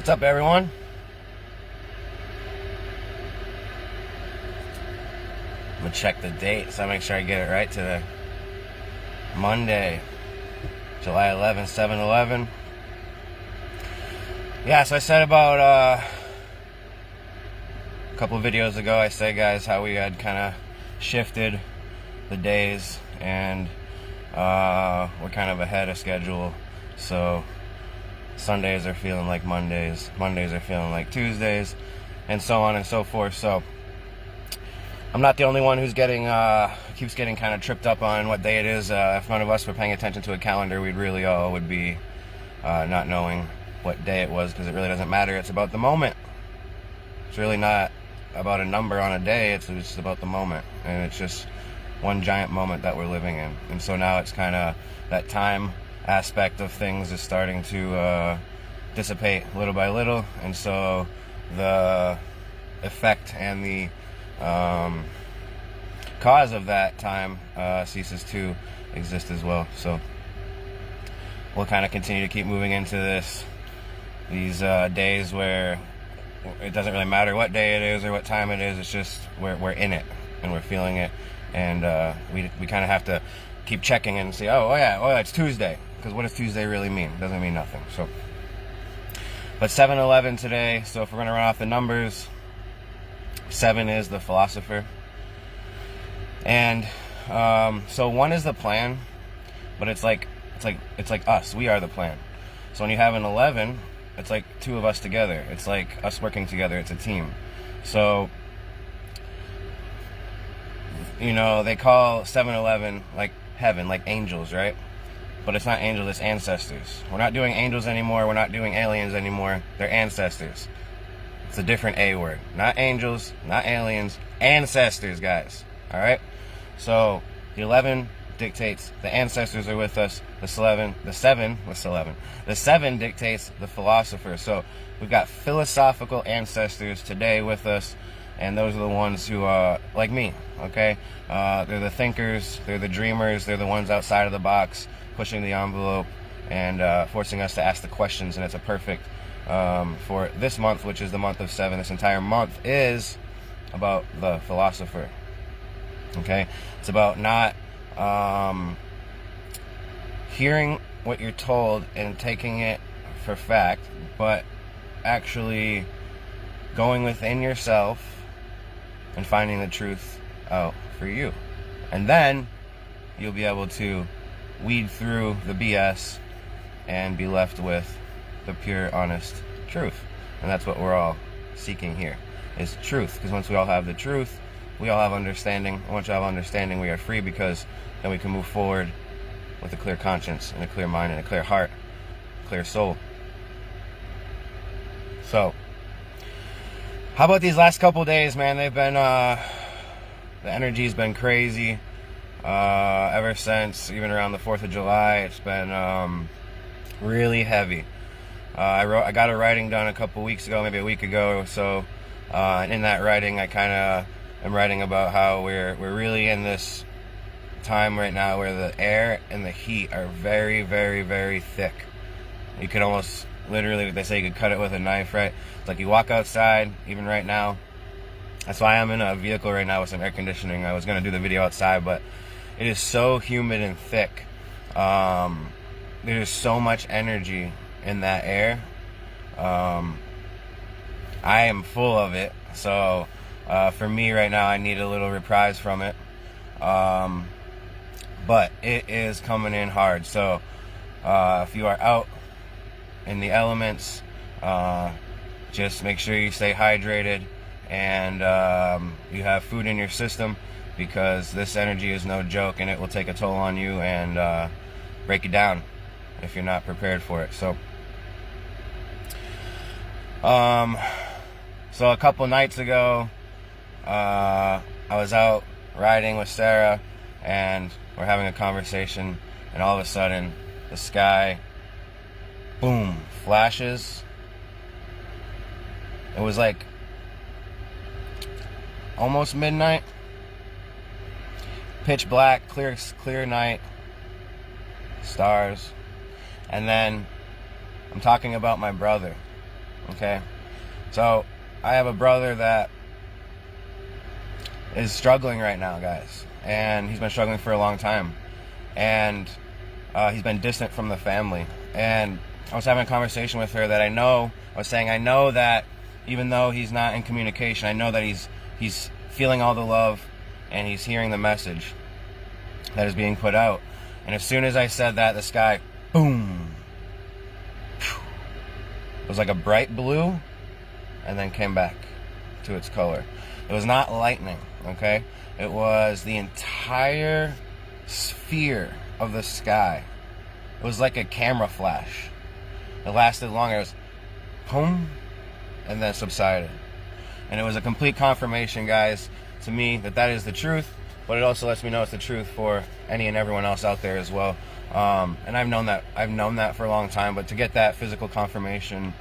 What's up, everyone? I'm gonna check the date so I make sure I get it right today. Monday, July 11th, 7/11. Yeah, so I said about a couple of videos ago, I said, guys, how we had kind of shifted the days and we're kind of ahead of schedule. So Sundays are feeling like Mondays, Mondays are feeling like Tuesdays, and so on and so forth. So I'm not the only one who's keeps getting kind of tripped up on what day it is. If none of us were paying attention to a calendar, we'd really all would be not knowing what day it was, because it really doesn't matter. It's about the moment. It's really not about a number on a day. It's just about the moment, and it's just one giant moment that we're living in. And so now it's kind of that time aspect of things is starting to dissipate little by little, and so the effect and the cause of that time ceases to exist as well. So we'll kind of continue to keep moving into these days where it doesn't really matter what day it is or what time it is. It's just we're in it and we're feeling it, and we kind of have to keep checking and see, oh yeah, it's Tuesday. Because what does Tuesday really mean? It doesn't mean nothing. So, but 7/11 today. So if we're gonna run off the numbers, 7 is the philosopher, and so 1 is the plan, but it's like us. We are the plan. So when you have an 11, it's like 2 of us together. It's like us working together. It's a team. So they call 7/11 like heaven, like angels, right? But it's not angels, it's ancestors. We're not doing angels anymore. We're not doing aliens anymore. They're ancestors. It's a different A word. Not angels, not aliens, ancestors, guys. All right? So the 11 dictates the ancestors are with us. The 7 dictates the philosopher. So we've got philosophical ancestors today with us, and those are the ones who are like me, okay? They're the thinkers, they're the dreamers, they're the ones outside of the box, pushing the envelope and forcing us to ask the questions. And it's a perfect for this month, which is the month of 7. This entire month is about the philosopher, okay? It's about not hearing what you're told and taking it for fact, but actually going within yourself and finding the truth out for you. And then you'll be able to weed through the BS and be left with the pure, honest truth. And that's what we're all seeking here, is truth. Because once we all have the truth, we all have understanding. And once you have understanding, we are free, because then we can move forward with a clear conscience and a clear mind and a clear heart, clear soul. So how about these last couple days, man? They've been the energy's been crazy ever since, even around the 4th of July. It's been really heavy. I got a writing done a couple weeks ago, maybe a week ago or so. And in that writing, I kind of am writing about how we're really in this time right now where the air and the heat are very, very, very thick. You could almost literally, they say you could cut it with a knife, right? It's like you walk outside, even right now. That's why I'm in a vehicle right now with some air conditioning. I was going to do the video outside, but it is so humid and thick. There's so much energy in that air. I am full of it. So for me right now, I need a little reprise from it. But it is coming in hard. So if you are out in the elements, just make sure you stay hydrated and you have food in your system, because this energy is no joke, and it will take a toll on you and break you down if you're not prepared for it. So so a couple nights ago, I was out riding with Sarah, and we're having a conversation, and all of a sudden the sky, boom, flashes. It was like almost midnight, pitch black, clear night, stars. And then I'm talking about my brother, Okay? So, I have a brother that is struggling right now, guys. And he's been struggling for a long time. And he's been distant from the family. And I was having a conversation with her that I know that even though he's not in communication, I know that he's feeling all the love and he's hearing the message that is being put out. And as soon as I said that, the sky, boom. It was like a bright blue and then came back to its color. It was not lightning, okay? It was the entire sphere of the sky. It was like a camera flash. It lasted longer. It was boom, and then subsided. And it was a complete confirmation, guys, to me that is the truth, but it also lets me know it's the truth for any and everyone else out there as well. And I've known that for a long time, but to get that physical confirmation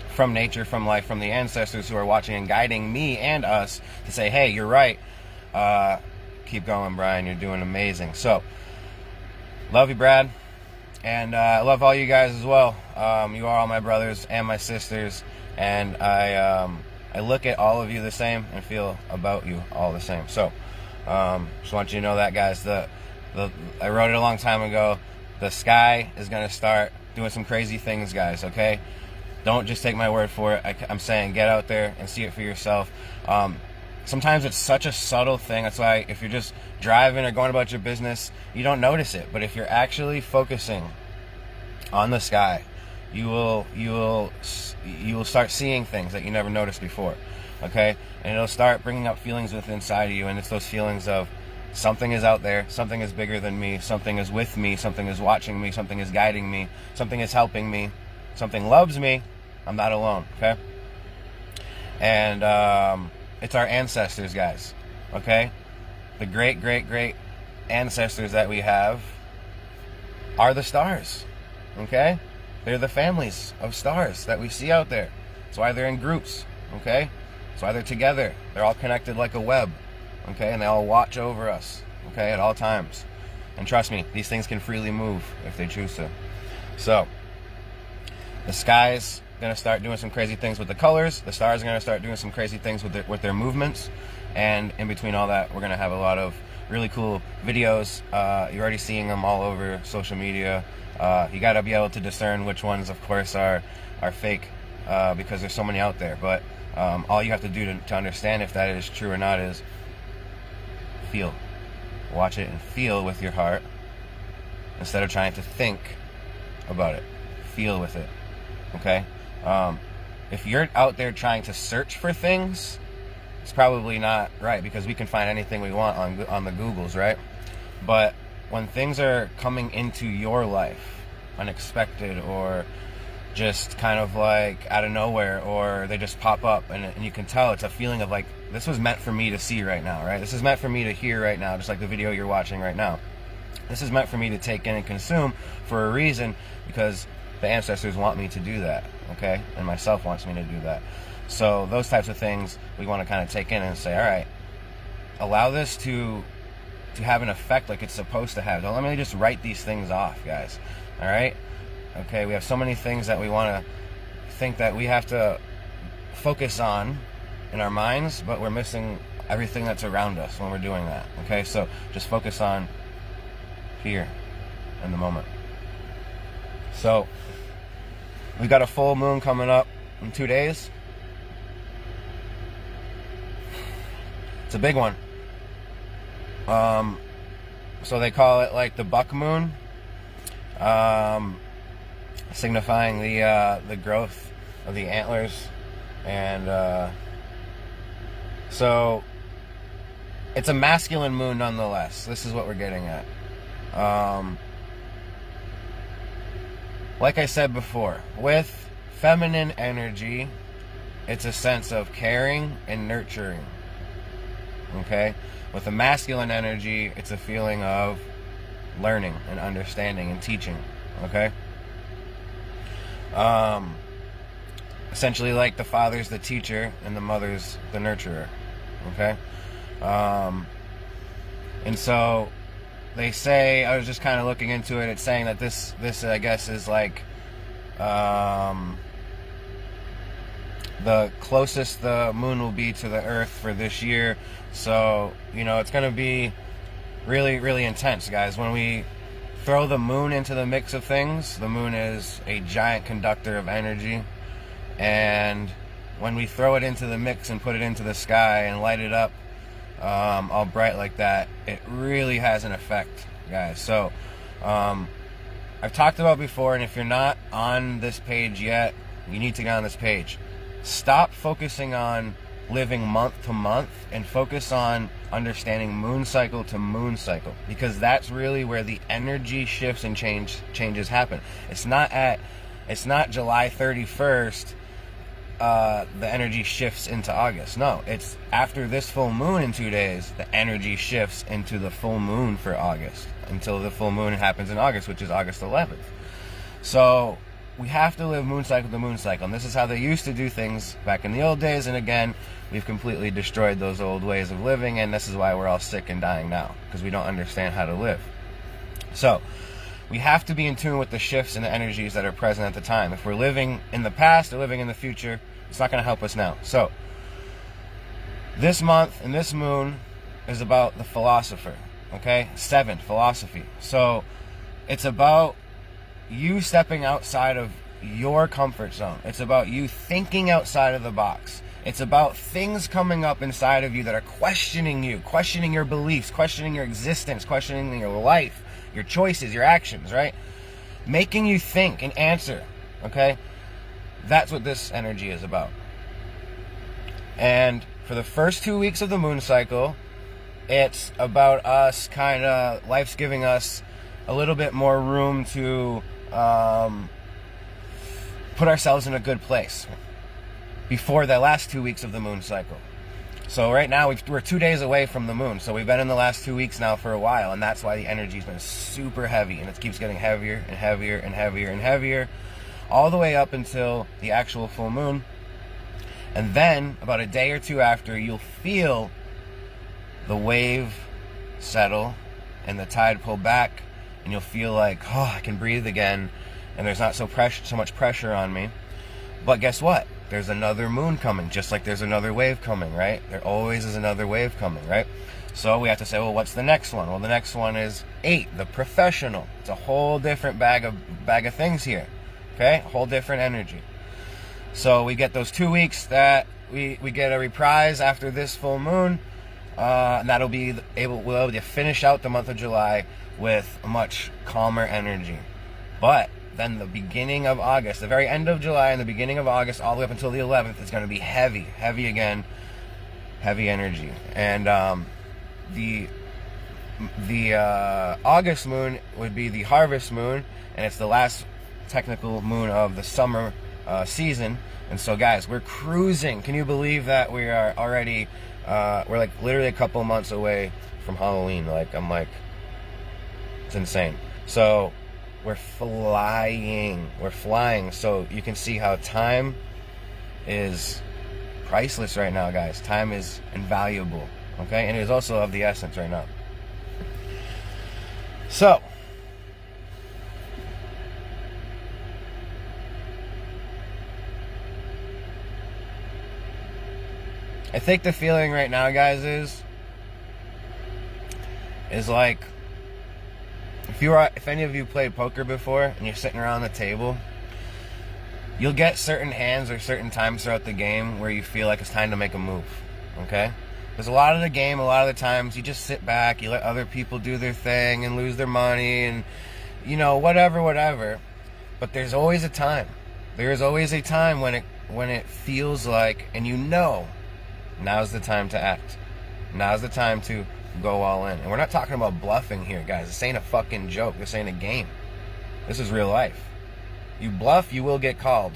from nature, from life, from the ancestors who are watching and guiding me and us to say, hey, you're right, keep going, Brian, you're doing amazing. So, love you, Brad, and I love all you guys as well. You are all my brothers and my sisters, and I look at all of you the same and feel about you all the same. So, just want you to know that, guys. I wrote it a long time ago. The sky is going to start doing some crazy things, guys, okay? Don't just take my word for it. I'm saying get out there and see it for yourself. Sometimes it's such a subtle thing. That's why if you're just driving or going about your business, you don't notice it. But if you're actually focusing on the sky, you will start seeing things that you never noticed before, okay? And it'll start bringing up feelings within inside of you, and it's those feelings of something is out there, something is bigger than me, something is with me, something is watching me, something is guiding me, something is helping me, something loves me. I'm not alone, okay? And it's our ancestors, guys, okay? The great, great, great ancestors that we have are the stars, okay? They're the families of stars that we see out there. That's why they're in groups, okay? That's why they're together. They're all connected like a web, okay? And they all watch over us, okay, at all times. And trust me, these things can freely move if they choose to. So, the sky's going to start doing some crazy things with the colors. The stars are going to start doing some crazy things with their movements. And in between all that, we're going to have a lot of really cool videos. You're already seeing them all over social media. You got to be able to discern which ones, of course, are fake because there's so many out there. But all you have to do to understand if that is true or not is feel. Watch it and feel with your heart instead of trying to think about it. Feel with it. Okay? If you're out there trying to search for things, it's probably not right, because we can find anything we want on the Googles, right? But when things are coming into your life unexpected, or just kind of like out of nowhere, or they just pop up and you can tell it's a feeling of like, this was meant for me to see right now, right? This is meant for me to hear right now, just like the video you're watching right now. This is meant for me to take in and consume for a reason, because the ancestors want me to do that, okay? And myself wants me to do that. So those types of things we want to kind of take in and say, all right, allow this to have an effect like it's supposed to have. Don't let me just write these things off, guys. All right? Okay, we have so many things that we want to think that we have to focus on in our minds, but we're missing everything that's around us when we're doing that. Okay, so just focus on here in the moment. So we've got a full moon coming up in 2 days. It's a big one. So they call it like the buck moon, signifying the growth of the antlers, and so it's a masculine moon nonetheless. This is what we're getting at. Like I said before, with feminine energy, it's a sense of caring and nurturing. Okay? With the masculine energy, it's a feeling of learning and understanding and teaching. Okay? Essentially, like the father's the teacher and the mother's the nurturer. Okay? And so they say, I was just kind of looking into it, it's saying that this I guess is like the closest the moon will be to the Earth for this year. So, you know, it's going to be really, really intense, guys. When we throw the moon into the mix of things, the moon is a giant conductor of energy. And when we throw it into the mix and put it into the sky and light it up all bright like that, it really has an effect, guys. So, I've talked about before, and if you're not on this page yet, you need to get on this page. Stop focusing on living month to month and focus on understanding moon cycle to moon cycle, because that's really where the energy shifts and changes happen. It's not July 31st the energy shifts into August. No, it's after this full moon in 2 days, the energy shifts into the full moon for August, until the full moon happens in August, which is August 11th. So we have to live moon cycle to moon cycle, and this is how they used to do things back in the old days. And again, we've completely destroyed those old ways of living, and this is why we're all sick and dying now, because we don't understand how to live. So we have to be in tune with the shifts and the energies that are present at the time. If we're living in the past or living in the future, it's not going to help us now. So this month and this moon is about the philosopher, okay? 7, philosophy. So it's about you stepping outside of your comfort zone. It's about you thinking outside of the box. It's about things coming up inside of you that are questioning you, questioning your beliefs, questioning your existence, questioning your life, your choices, your actions, right? Making you think and answer, okay? That's what this energy is about. And for the first 2 weeks of the moon cycle, it's about us kind of, life's giving us a little bit more room to put ourselves in a good place before the last 2 weeks of the moon cycle. So right now we're 2 days away from the moon. So we've been in the last 2 weeks now for a while, and that's why the energy's been super heavy, and it keeps getting heavier and heavier and heavier and heavier, all the way up until the actual full moon. And then about a day or two after, you'll feel the wave settle and the tide pull back, and you'll feel like, oh, I can breathe again, and there's not so much pressure on me. But guess what? There's another moon coming, just like there's another wave coming, right? There always is another wave coming, right? So we have to say, well, what's the next one? Well, the next one is 8, the professional. It's a whole different bag of things here, okay? A whole different energy. So we get those 2 weeks that we get a reprise after this full moon, and that'll be we'll be able to finish out the month of July with a much calmer energy. But then the beginning of August, the very end of July and the beginning of August, all the way up until the 11th, is going to be heavy again, heavy energy. And the August moon would be the harvest moon, and it's the last technical moon of the summer season. And so, guys, we're cruising. Can you believe that we are already, we're like literally a couple months away from Halloween? It's insane. So we're flying, so you can see how time is priceless right now, guys. Time is invaluable, okay? And it is also of the essence right now. So I think the feeling right now, guys, is like, if any of you played poker before and you're sitting around the table, you'll get certain hands or certain times throughout the game where you feel like it's time to make a move, okay? There's a lot of the game, a lot of the times you just sit back, you let other people do their thing and lose their money and, you know, whatever. But there's always a time. There is always a time when it feels like, and you know, now's the time to act. Now's the time to go all in. And we're not talking about bluffing here, guys. This ain't a fucking joke. This ain't a game. This is real life. You bluff, you will get called,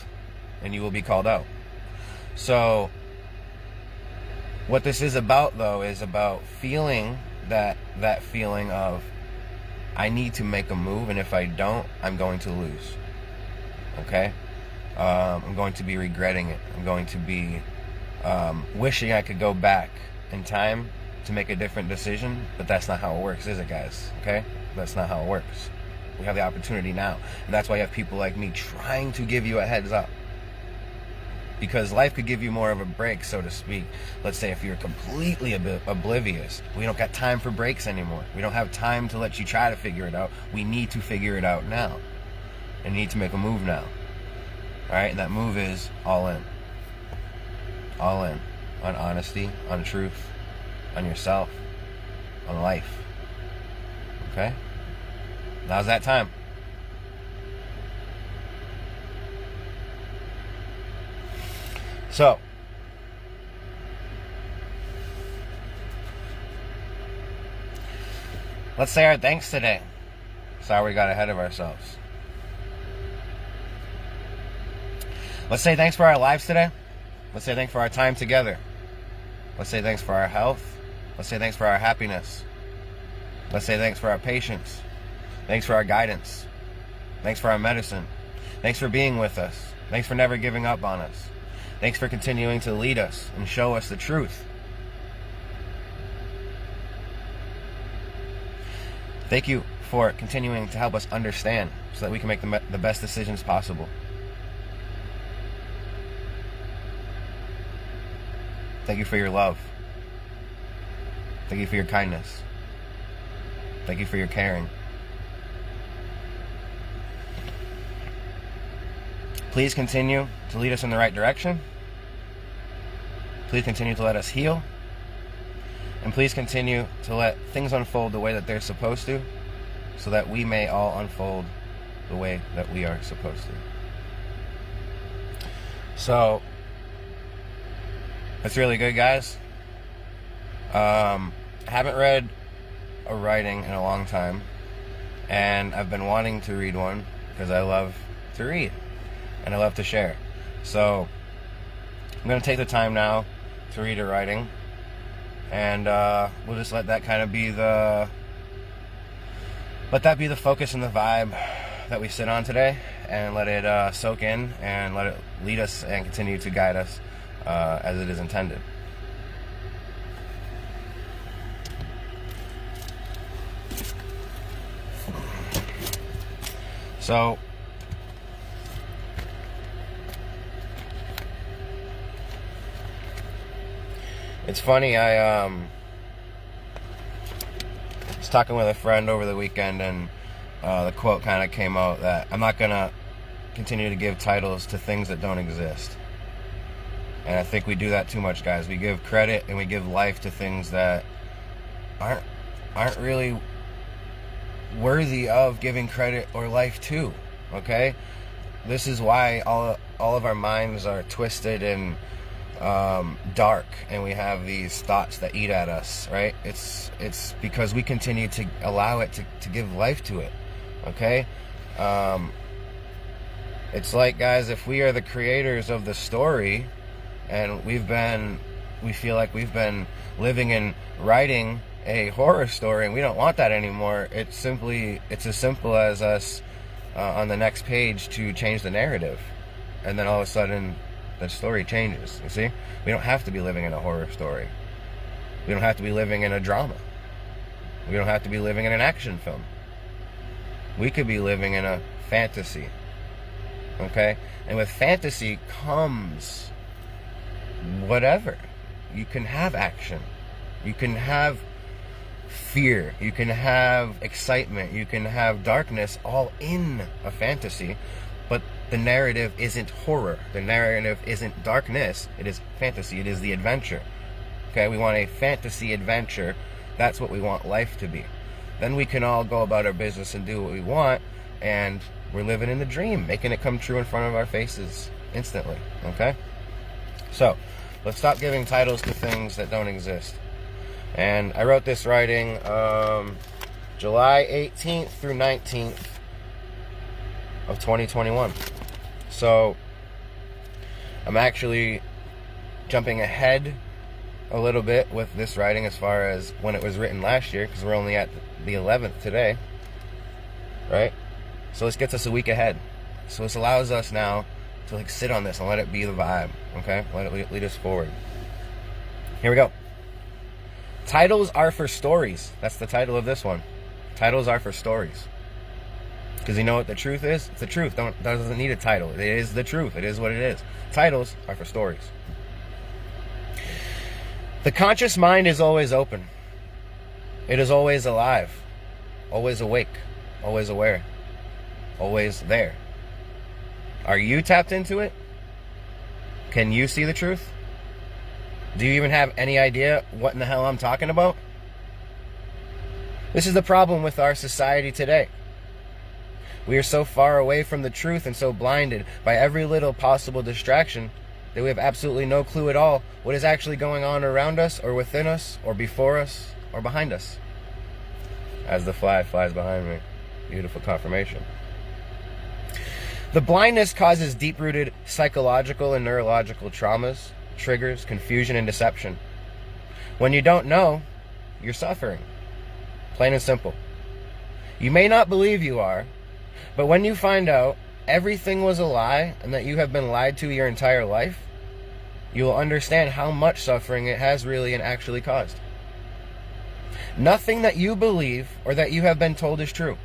and you will be called out. So what this is about, though, is about feeling that feeling of, I need to make a move, and if I don't, I'm going to lose. Okay? I'm going to be regretting it. I'm going to be wishing I could go back in time to make a different decision, but that's not how it works, is it, guys? Okay? That's not how it works. We have the opportunity now, and that's why you have people like me trying to give you a heads up. because life could give you more of a break, so to speak. Let's say if you're completely oblivious, we don't got time for breaks anymore. We don't have time to let you try to figure it out. We need to figure it out now, and you need to make a move now. All right, and that move is all in. All in on honesty, on truth, on yourself, on life. Okay? Now's that time. So, let's say our thanks today. Sorry we got ahead of ourselves. Let's say thanks for our lives today. Let's say thanks for our time together. Let's say thanks for our health. Let's say thanks for our happiness. Let's say thanks for our patience. Thanks for our guidance. Thanks for our medicine. Thanks for being with us. Thanks for never giving up on us. Thanks for continuing to lead us and show us the truth. Thank you for continuing to help us understand so that we can make the best decisions possible. Thank you for your love. Thank you for your kindness. Thank you for your caring. Please continue to lead us in the right direction. Please continue to let us heal. And please continue to let things unfold the way that they're supposed to, so that we may all unfold the way that we are supposed to. So, that's really good, guys. I haven't read a writing in a long time, and I've been wanting to read one because I love to read and I love to share. So I'm going to take the time now to read a writing, and we'll just let that kind of be the focus and the vibe that we sit on today, and let it soak in and let it lead us and continue to guide us as it is intended. So, it's funny, I was talking with a friend over the weekend, and the quote kind of came out that I'm not going to continue to give titles to things that don't exist. And I think we do that too much, guys. We give credit and we give life to things that aren't really worthy of giving credit or life to. Okay? This is why all of our minds are twisted and dark, and we have these thoughts that eat at us, right? It's because we continue to allow it to give life to it. Okay? It's like, guys, if we are the creators of the story, and we feel like we've been living and writing a horror story, and we don't want that anymore. It's as simple as us on the next page to change the narrative, and then all of a sudden the story changes. You see, we don't have to be living in a horror story. We don't have to be living in a drama. We don't have to be living in an action film. We could be living in a fantasy. Okay? And with fantasy comes whatever. You can have action. You can have fear. You can have excitement. You can have darkness, all in a fantasy. But the narrative isn't horror. The narrative isn't darkness. It is fantasy. It is the adventure. Okay? We want a fantasy adventure. That's what we want life to be. Then we can all go about our business and do what we want, and we're living in the dream, making it come true in front of our faces instantly. Okay? So, let's stop giving titles to things that don't exist. And I wrote this writing July 18th through 19th of 2021. So, I'm actually jumping ahead a little bit with this writing as far as when it was written last year, because we're only at the 11th today, right? So this gets us a week ahead. So this allows us now to sit on this and let it be the vibe, okay? Let it lead us forward. Here we go. Titles are for stories. That's the title of this one. Titles are for stories. Because you know what the truth is? It's the truth. Doesn't need a title. It is the truth. It is what it is. Titles are for stories. The conscious mind is always open. It is always alive, always awake, always aware, always there. Are you tapped into it? Can you see the truth? Do you even have any idea what in the hell I'm talking about? This is the problem with our society today. We are so far away from the truth and so blinded by every little possible distraction that we have absolutely no clue at all what is actually going on around us or within us or before us or behind us. As the fly flies behind me. Beautiful confirmation. The blindness causes deep-rooted psychological and neurological traumas, triggers, confusion, and deception. When you don't know, you're suffering. Plain and simple. You may not believe you are, but when you find out everything was a lie and that you have been lied to your entire life, you will understand how much suffering it has really and actually caused. Nothing that you believe or that you have been told is true.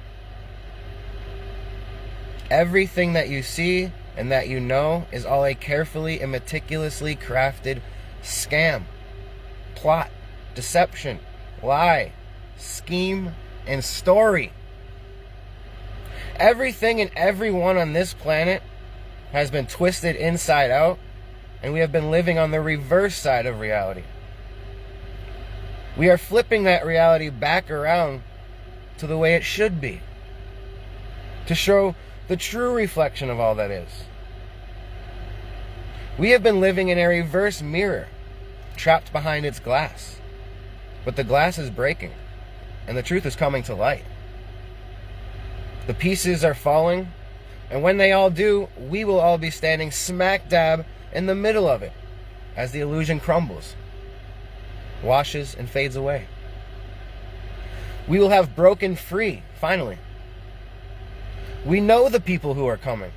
Everything that you see and that you know is all a carefully and meticulously crafted scam, plot, deception, lie, scheme, and story. Everything and everyone on this planet has been twisted inside out, and we have been living on the reverse side of reality. We are flipping that reality back around to the way it should be, to show the true reflection of all that is. We have been living in a reverse mirror, trapped behind its glass. But the glass is breaking, and the truth is coming to light. The pieces are falling, and when they all do, we will all be standing smack dab in the middle of it as the illusion crumbles, washes, and fades away. We will have broken free, finally. We know the people who are coming.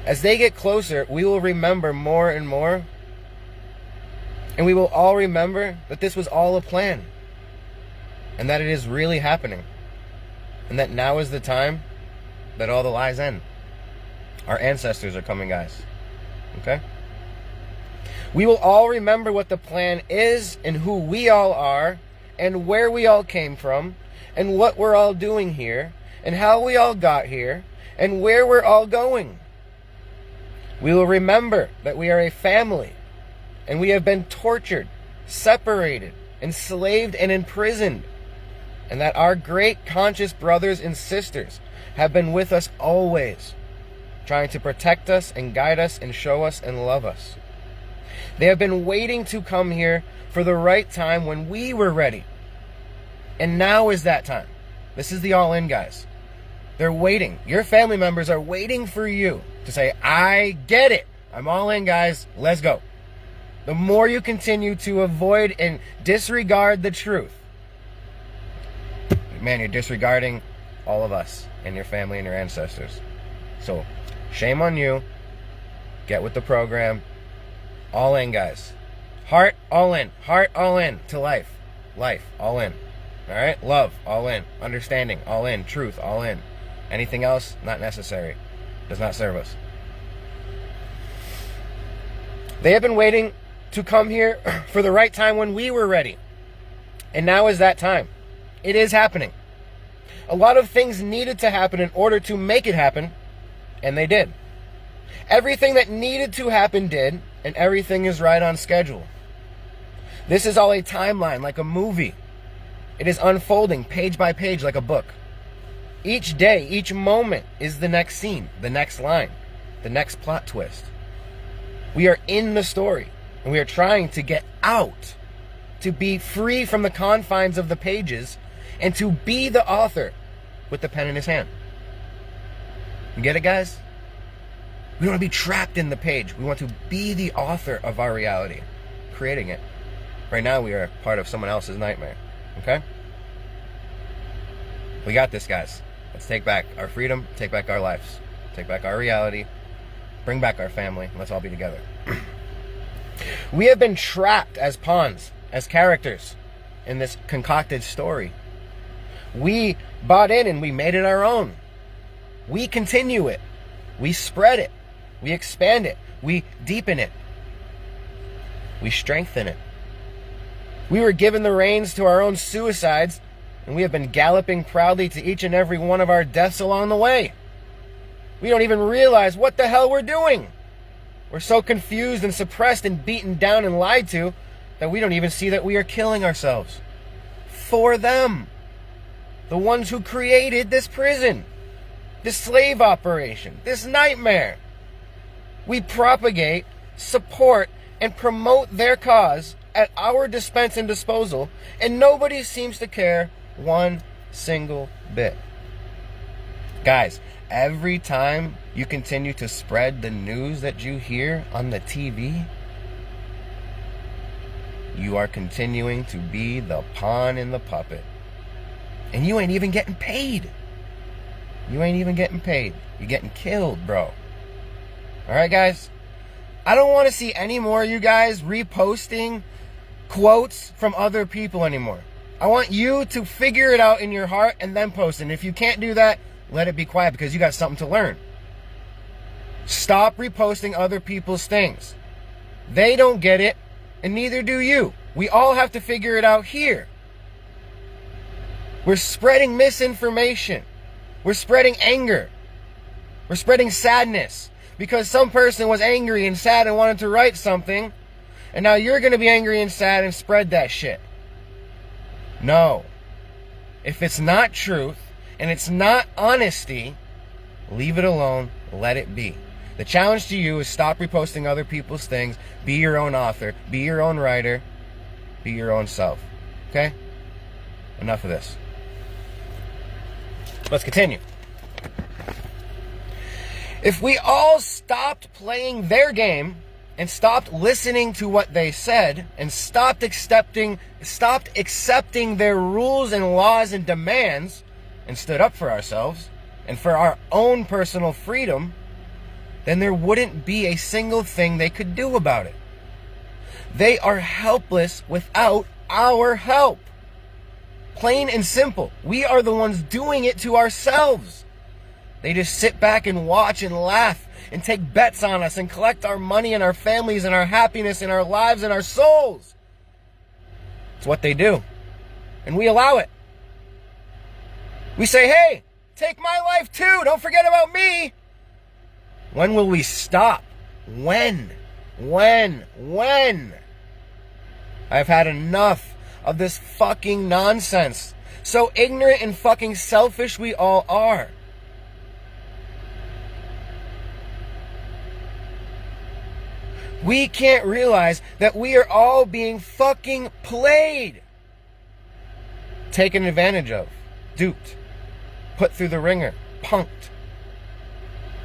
As they get closer, we will remember more and more, and we will all remember that this was all a plan, and that it is really happening, and that now is the time that all the lies end. Our ancestors are coming, guys. Okay? We will all remember what the plan is and who we all are and where we all came from and what we're all doing here and how we all got here and where we're all going. We will remember that we are a family and we have been tortured, separated, enslaved, and imprisoned, and that our great conscious brothers and sisters have been with us always, trying to protect us and guide us and show us and love us. They have been waiting to come here for the right time when we were ready. And now is that time. This is the all-in, guys. They're waiting. Your family members are waiting for you to say, I get it. I'm all in, guys. Let's go. The more you continue to avoid and disregard the truth, man, you're disregarding all of us and your family and your ancestors. So, shame on you. Get with the program. All in, guys. Heart, all in. Heart, all in to life. Life, all in. All right? Love, all in. Understanding, all in. Truth, all in. Anything else, not necessary. Does not serve us. They have been waiting to come here for the right time when we were ready. And now is that time. It is happening. A lot of things needed to happen in order to make it happen, and they did. Everything that needed to happen did, and everything is right on schedule. This is all a timeline, like a movie. It is unfolding page by page like a book. Each day, each moment is the next scene, the next line, the next plot twist. We are in the story, and we are trying to get out, to be free from the confines of the pages, and to be the author with the pen in his hand. You get it, guys? We don't want to be trapped in the page. We want to be the author of our reality, creating it. Right now, we are part of someone else's nightmare. Okay? We got this, guys. Let's take back our freedom, take back our lives, take back our reality, bring back our family, and let's all be together. We have been trapped as pawns, as characters in this concocted story. We bought in and we made it our own. We continue it. We spread it. We expand it. We deepen it. We strengthen it. We were given the reins to our own suicides, and we have been galloping proudly to each and every one of our deaths along the way. We don't even realize what the hell we're doing. We're so confused and suppressed and beaten down and lied to that we don't even see that we are killing ourselves. For them. The ones who created this prison. This slave operation. This nightmare. We propagate, support, and promote their cause at our dispense and disposal, and nobody seems to care one single bit. Guys, every time you continue to spread the news that you hear on the TV, you are continuing to be the pawn in the puppet. And you ain't even getting paid. You ain't even getting paid. You're getting killed, bro. Alright, guys? I don't want to see any more of you guys reposting quotes from other people anymore. I want you to figure it out in your heart and then post it. And if you can't do that, let it be quiet because you got something to learn. Stop reposting other people's things. They don't get it, and neither do you. We all have to figure it out here. We're spreading misinformation. We're spreading anger. We're spreading sadness because some person was angry and sad and wanted to write something, and now you're going to be angry and sad and spread that shit. No. If it's not truth and it's not honesty, leave it alone. Let it be. The challenge to you is stop reposting other people's things. Be your own author. Be your own writer. Be your own self. Okay? Enough of this. Let's continue. If we all stopped playing their game and stopped listening to what they said and stopped accepting their rules and laws and demands and stood up for ourselves and for our own personal freedom, then there wouldn't be a single thing they could do about it. They are helpless without our help. Plain and simple. We are the ones doing it to ourselves. They just sit back and watch and laugh and take bets on us and collect our money and our families and our happiness and our lives and our souls. It's what they do. And we allow it. We say, hey, take my life too. Don't forget about me. When will we stop? When? I've had enough of this fucking nonsense. So ignorant and fucking selfish we all are. We can't realize that we are all being fucking played. Taken advantage of. Duped. Put through the ringer. Punked.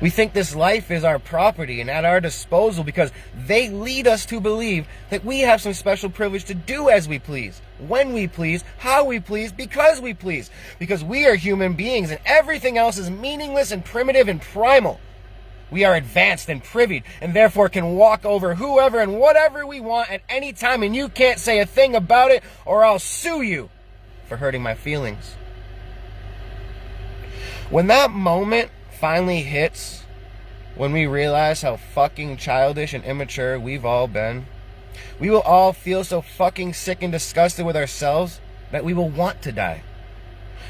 We think this life is our property and at our disposal because they lead us to believe that we have some special privilege to do as we please, when we please, how we please, because we please. Because we are human beings and everything else is meaningless and primitive and primal. We are advanced and privied and therefore can walk over whoever and whatever we want at any time, and you can't say a thing about it or I'll sue you for hurting my feelings. When that moment finally hits, when we realize how fucking childish and immature we've all been, we will all feel so fucking sick and disgusted with ourselves that we will want to die.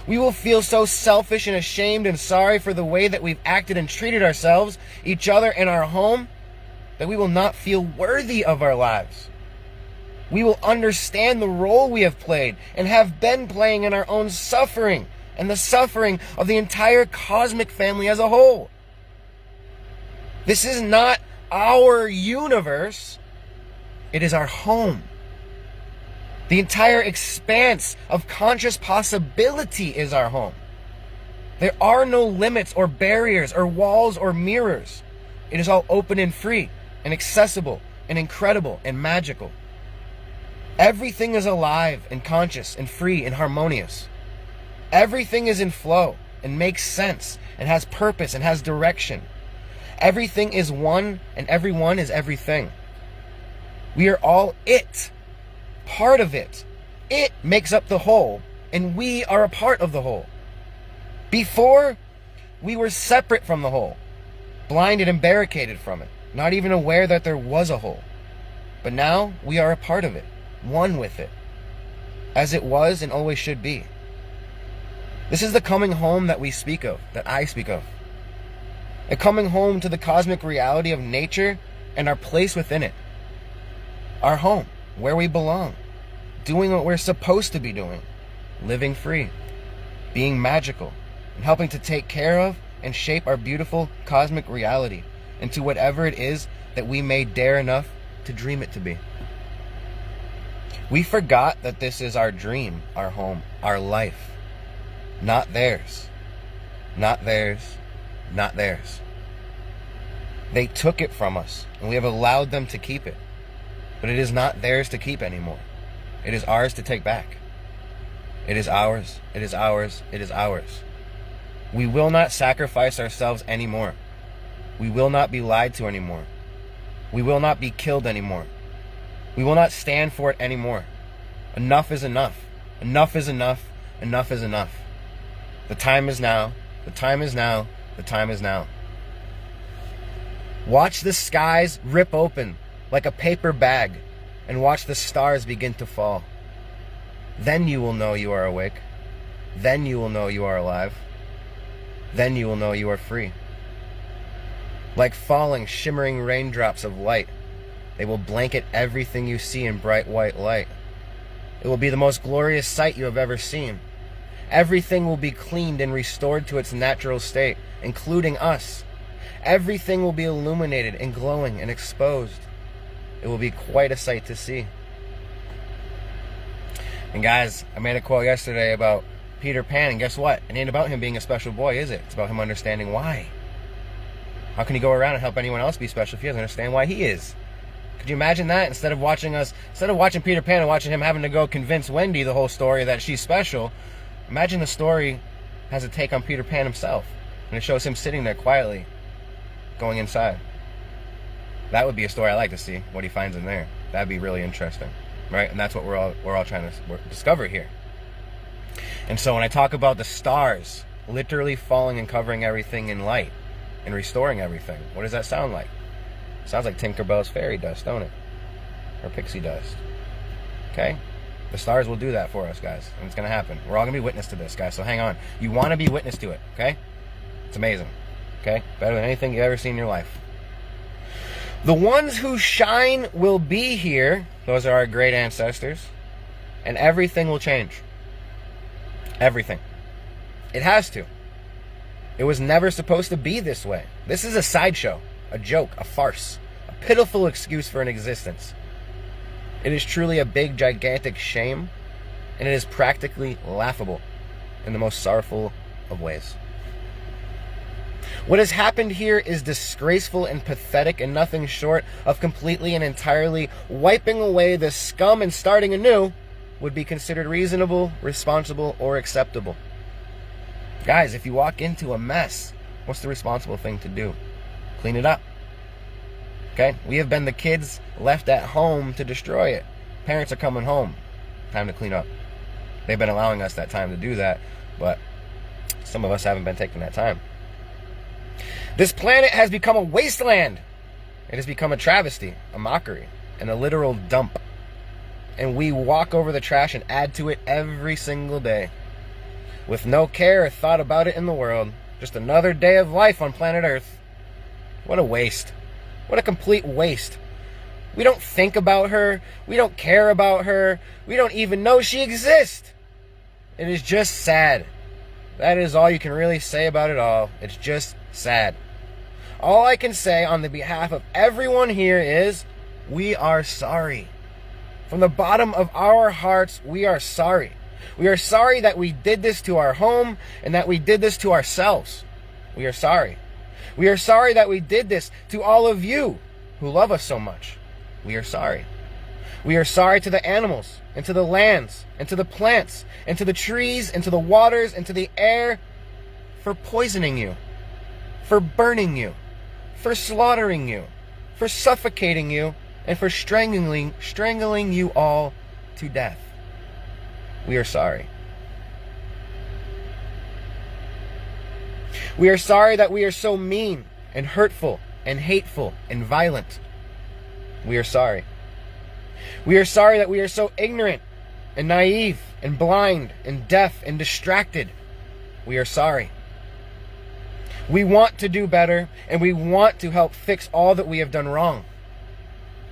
We will feel so selfish and ashamed and sorry for the way that we've acted and treated ourselves, each other, and our home, that we will not feel worthy of our lives. We will understand the role we have played and have been playing in our own suffering and the suffering of the entire cosmic family as a whole. This is not our universe. It is our home. The entire expanse of conscious possibility is our home. There are no limits or barriers or walls or mirrors. It is all open and free and accessible and incredible and magical. Everything is alive and conscious and free and harmonious. Everything is in flow and makes sense and has purpose and has direction. Everything is one and everyone is everything. We are all it. Part of it. It makes up the whole, and we are a part of the whole. Before We were separate from the whole, blinded and barricaded from it, not even aware that there was a whole. But now we are a part of it, one with it, as it was and always should be. This is the coming home that we speak of, that I speak of. A coming home to the cosmic reality of nature and our place within it. Our home, where we belong, doing what we're supposed to be doing, living free, being magical, and helping to take care of and shape our beautiful cosmic reality into whatever it is that we may dare enough to dream it to be. We forgot that this is our dream, our home, our life. Not theirs. Not theirs. Not theirs. They took it from us, and we have allowed them to keep it. But it is not theirs to keep anymore. It is ours to take back. It is ours. It is ours. It is ours. We will not sacrifice ourselves anymore. We will not be lied to anymore. We will not be killed anymore. We will not stand for it anymore. Enough is enough. Enough is enough. Enough is enough. The time is now. The time is now. The time is now. Watch the skies rip open like a paper bag and watch the stars begin to fall. Then you will know you are awake. Then you will know you are alive. Then you will know you are free. Like falling, shimmering raindrops of light, they will blanket everything you see in bright white light. It will be the most glorious sight you have ever seen. Everything will be cleaned and restored to its natural state, including us. Everything will be illuminated and glowing and exposed. It will be quite a sight to see. And guys, I made a quote yesterday about Peter Pan, and guess what? It ain't about him being a special boy, is it? It's about him understanding why. How can he go around and help anyone else be special if he doesn't understand why he is? Could you imagine that? Instead of watching Peter Pan and watching him having to go convince Wendy the whole story that she's special, imagine the story has a take on Peter Pan himself, and it shows him sitting there quietly, going inside. That would be a story I like to see, what he finds in there. That'd be really interesting, right? And that's what we're all trying to discover here. And so when I talk about the stars literally falling and covering everything in light and restoring everything, what does that sound like? It sounds like Tinkerbell's fairy dust, don't it? Or pixie dust. Okay? The stars will do that for us, guys. And it's going to happen. We're all going to be witness to this, guys. So hang on. You want to be witness to it, okay? It's amazing. Okay? Better than anything you've ever seen in your life. The ones who shine will be here. Those are our great ancestors. And everything will change. Everything. It has to. It was never supposed to be this way. This is a sideshow, a joke, a farce, a pitiful excuse for an existence. It is truly a big, gigantic shame, and it is practically laughable in the most sorrowful of ways. What has happened here is disgraceful and pathetic, and nothing short of completely and entirely wiping away the scum and starting anew would be considered reasonable, responsible, or acceptable. Guys, if you walk into a mess, what's the responsible thing to do? Clean it up. Okay? We have been the kids left at home to destroy it. Parents are coming home. Time to clean up. They've been allowing us that time to do that, but some of us haven't been taking that time. This planet has become a wasteland. It has become a travesty, a mockery, and a literal dump. And we walk over the trash and add to it every single day, with no care or thought about it in the world. Just another day of life on planet Earth. What a waste. What a complete waste. We don't think about her. We don't care about her. We don't even know she exists. It is just sad. That is all you can really say about it all. It's just sad. All I can say on the behalf of everyone here is, we are sorry. From the bottom of our hearts, we are sorry. We are sorry that we did this to our home and that we did this to ourselves. We are sorry. We are sorry that we did this to all of you who love us so much. We are sorry. We are sorry to the animals and to the lands and to the plants and to the trees and to the waters and to the air for poisoning you, for burning you, for slaughtering you, for suffocating you, and for strangling you all to death. We are sorry. We are sorry that we are so mean and hurtful and hateful and violent. We are sorry. We are sorry that we are so ignorant and naive and blind and deaf and distracted. We are sorry. We want to do better, and we want to help fix all that we have done wrong.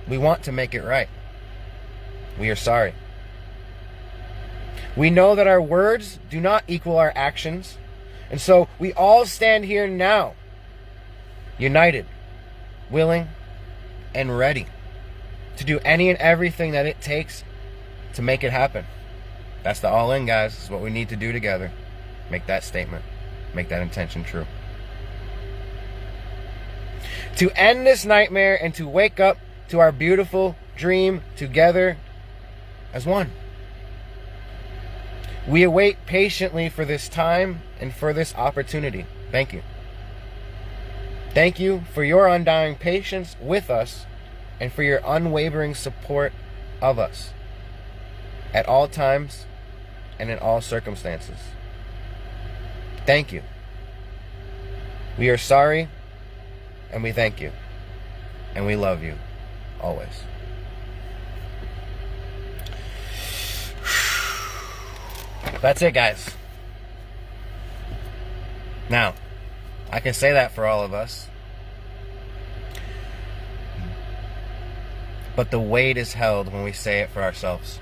We want to make it right. We are sorry. We know that our words do not equal our actions, and so we all stand here now, united, willing, and ready to do any and everything that it takes to make it happen. That's the all in, guys. This is what we need to do together. Make that statement. Make that intention true. To end this nightmare and to wake up to our beautiful dream together as one. We await patiently for this time and for this opportunity. Thank you. Thank you for your undying patience with us and for your unwavering support of us at all times and in all circumstances. Thank you. We are sorry, and we thank you, and we love you always. That's it, guys. Now, I can say that for all of us, but the weight is held when we say it for ourselves.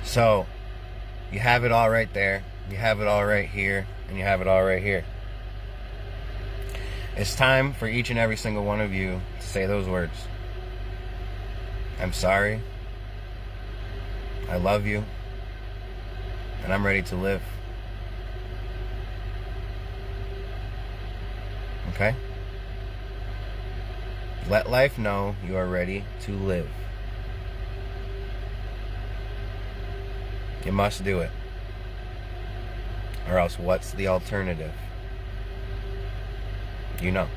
So, you have it all right there, you have it all right here, and you have it all right here. It's time for each and every single one of you to say those words. I'm sorry. I love you. And I'm ready to live. Okay? Let life know you are ready to live. You must do it. Or else what's the alternative? You know.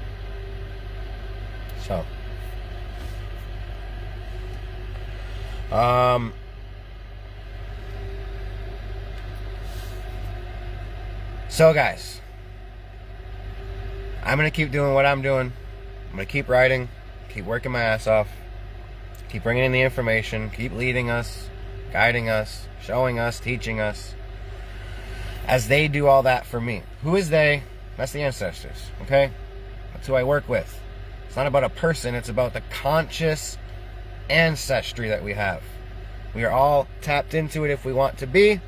So guys, I'm going to keep doing what I'm doing. I'm going to keep writing, keep working my ass off, keep bringing in the information, keep leading us, guiding us, showing us, teaching us, as they do all that for me. Who is they? That's the ancestors, okay? That's who I work with. It's not about a person, it's about the conscious ancestry that we have. We are all tapped into it if we want to be.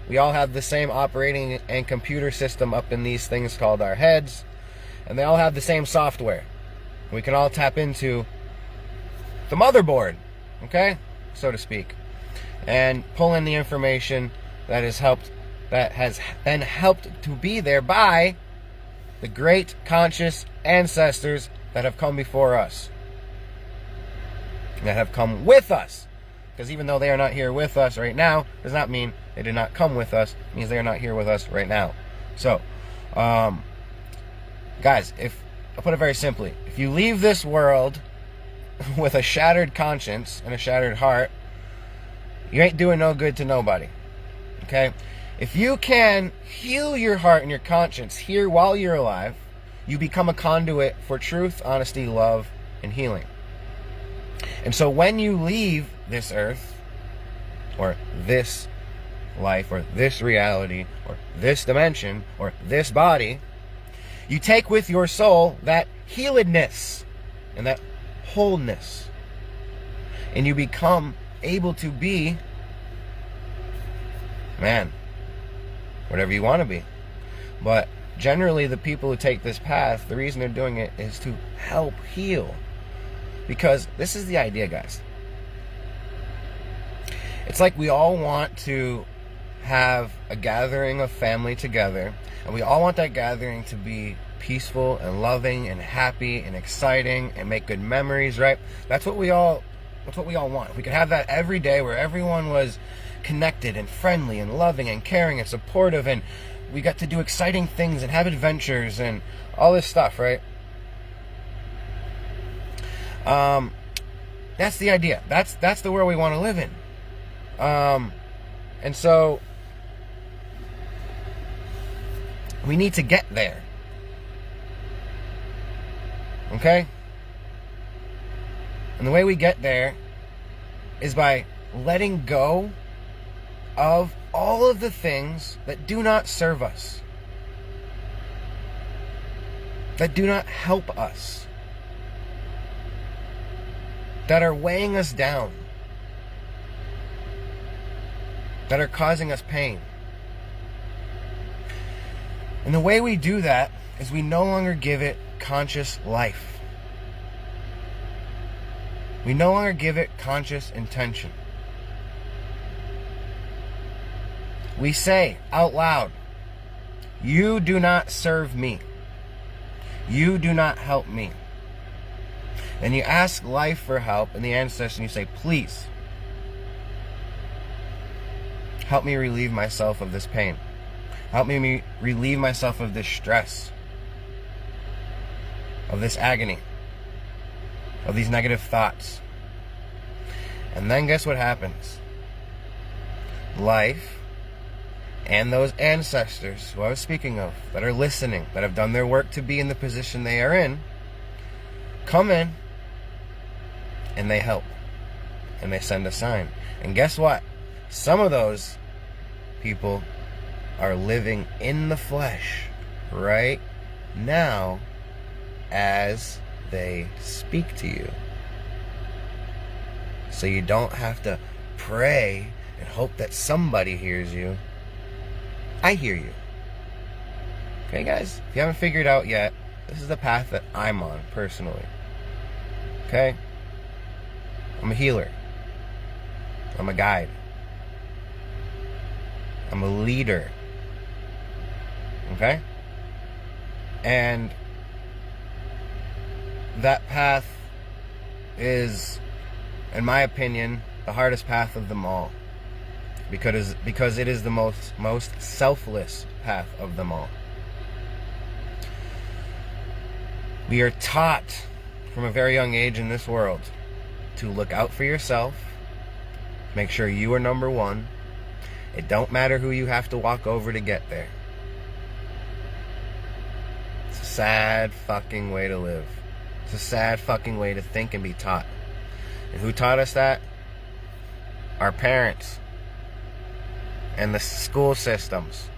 We all have the same operating and computer system up in these things called our heads, and they all have the same software. We can all tap into the motherboard, okay, so to speak, and pull in the information that has been helped to be there by the great conscious ancestors that have come before us, that have come with us. Because even though they are not here with us right now, does not mean they did not come with us. It means they are not here with us right now. So, guys, I'll put it very simply. If you leave this world with a shattered conscience and a shattered heart, you ain't doing no good to nobody. Okay? If you can heal your heart and your conscience here while you're alive, you become a conduit for truth, honesty, love, and healing. And so when you leave this earth, or this life, or this reality, or this dimension, or this body, you take with your soul that healedness and that wholeness. And you become able to be, man, whatever you want to be. But generally the people who take this path, the reason they're doing it is to help heal. Because this is the idea, guys. It's like we all want to have a gathering of family together, and we all want that gathering to be peaceful and loving and happy and exciting and make good memories, right? That's what we all want. If we could have that every day where everyone was connected and friendly and loving and caring and supportive, and we got to do exciting things and have adventures and all this stuff, right? That's the idea. That's the world we want to live in. And so We need to get there. Okay? And the way we get there is by letting go of all of the things that do not serve us, that do not help us, that are weighing us down, that are causing us pain. And the way we do that is we no longer give it conscious life. We no longer give it conscious intention. We say out loud, you do not serve me. You do not help me. And you ask life for help and the ancestors, and you say, please, help me relieve myself of this pain. Help me relieve myself of this stress, of this agony, of these negative thoughts. And then guess what happens? Life and those ancestors who I was speaking of, that are listening, that have done their work to be in the position they are in, come in and they help. And they send a sign. And guess what? Some of those people are living in the flesh right now as they speak to you. So you don't have to pray and hope that somebody hears you. I hear you. Okay, guys? If you haven't figured out yet, this is the path that I'm on, personally. Okay? I'm a healer. I'm a guide. I'm a leader. Okay? And that path is, in my opinion, the hardest path of them all. Because it is the most selfless path of them all. We are taught from a very young age in this world to look out for yourself, make sure you are number one. It don't matter who you have to walk over to get there. It's a sad fucking way to live. It's a sad fucking way to think and be taught. And who taught us that? Our parents. And the school systems.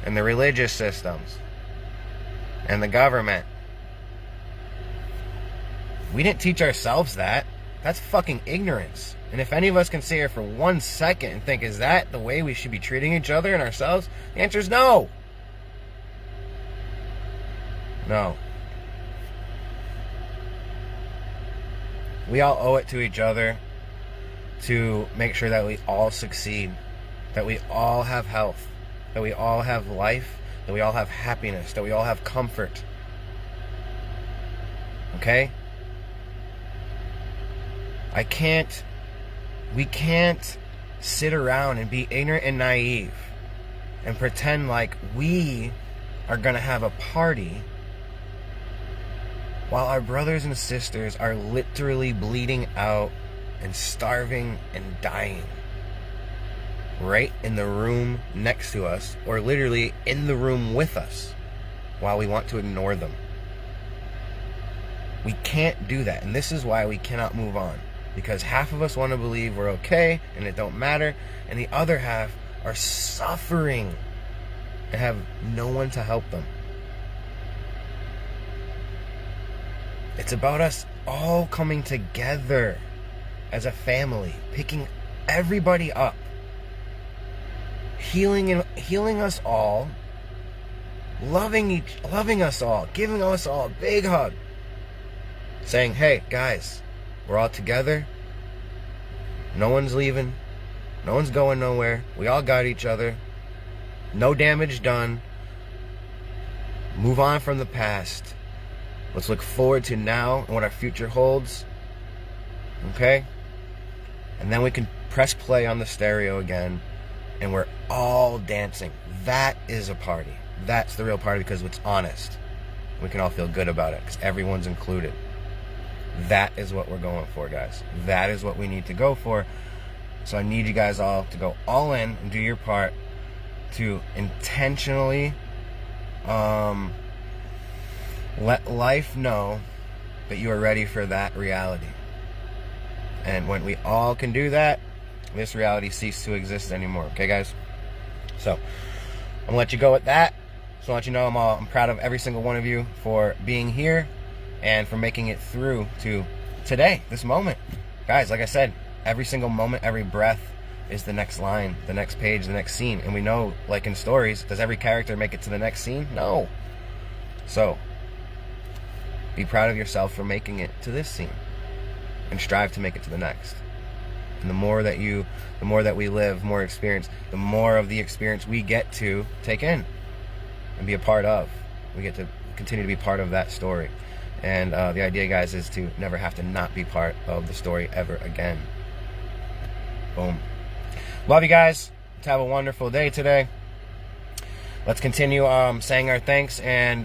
And the religious systems. And the government. We didn't teach ourselves that. That's fucking ignorance. And if any of us can sit here for 1 second and think, is that the way we should be treating each other and ourselves? The answer is no. No. We all owe it to each other to make sure that we all succeed, that we all have health, that we all have life, that we all have happiness, that we all have comfort. Okay? We can't sit around and be ignorant and naive and pretend like we are going to have a party while our brothers and sisters are literally bleeding out and starving and dying right in the room next to us, or literally in the room with us, while we want to ignore them. We can't do that, and this is why we cannot move on. Because half of us want to believe we're okay and it don't matter, and the other half are suffering and have no one to help them. It's about us all coming together as a family, picking everybody up, healing us all, loving us all, giving us all a big hug, saying, hey guys, we're all together. No one's leaving. No one's going nowhere. We all got each other. No damage done. Move on from the past. Let's look forward to now and what our future holds. Okay? And then we can press play on the stereo again, and we're all dancing. That is a party. That's the real party, because it's honest. We can all feel good about it because everyone's included. That is what we're going for, guys. That is what we need to go for. So I need you guys all to go all in and do your part to intentionally Let life know that you are ready for that reality. And when we all can do that, this reality ceases to exist anymore. Okay, guys? So, I'm gonna let you go with that. Just want you to know I'm proud of every single one of you for being here and for making it through to today, this moment. Guys, like I said, every single moment, every breath is the next line, the next page, the next scene. And we know, like in stories, does every character make it to the next scene? No. So, be proud of yourself for making it to this scene and strive to make it to the next. And the more that we live, more experience, the more of the experience we get to take in and be a part of. We get to continue to be part of that story. And the idea, guys, is to never have to not be part of the story ever again. Boom. Love you guys. Let's have a wonderful day today. Let's continue saying our thanks, and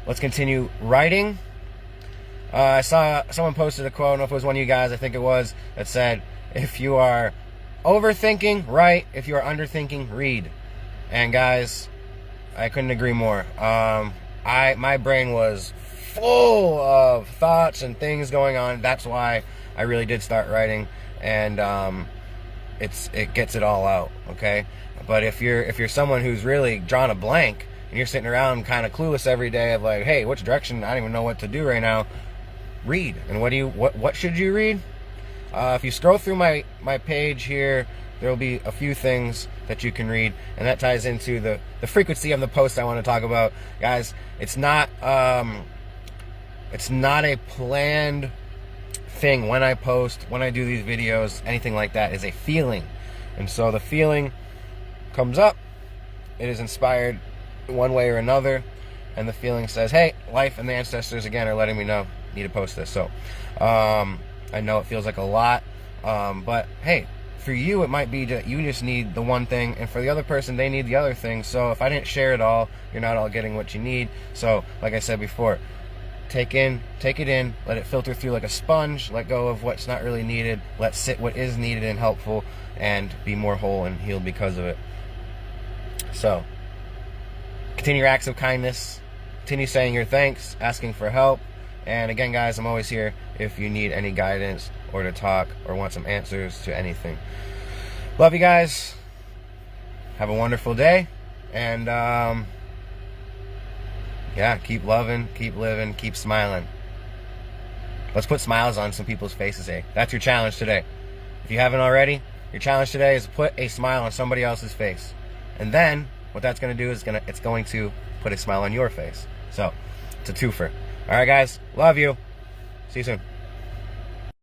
let's continue writing. I saw someone posted a quote, I don't know if it was one of you guys, I think it was, that said, if you are overthinking, write. If you are underthinking, read. And guys, I couldn't agree more. My brain was full of thoughts and things going on. That's why I really did start writing, and it gets it all out, okay? But if you're someone who's really drawn a blank and you're sitting around kind of clueless every day of like, hey, which direction? I don't even know what to do right now. Read. And what should you read? If you scroll through my page here, there will be a few things that you can read, and that ties into the frequency of the post I want to talk about. Guys, it's not a planned thing when I post, when I do these videos, anything like that. Is a feeling. And so the feeling comes up, it is inspired one way or another, and the feeling says, hey, life and the ancestors again are letting me know, need to post this. So I know it feels like a lot, but hey, for you it might be that you just need the one thing, and for the other person they need the other thing. So if I didn't share it all, you're not all getting what you need. So like I said before, take it in, let it filter through like a sponge, let go of what's not really needed, let sit what is needed and helpful, and be more whole and healed because of it. So continue your acts of kindness, continue saying your thanks, asking for help. And again, guys, I'm always here if you need any guidance or to talk or want some answers to anything. Love you guys. Have a wonderful day. And yeah, keep loving, keep living, keep smiling. Let's put smiles on some people's faces, eh? That's your challenge today. If you haven't already, your challenge today is to put a smile on somebody else's face. And then what that's going to do is it's going to put a smile on your face. So it's a twofer. All right, guys. Love you. See you soon.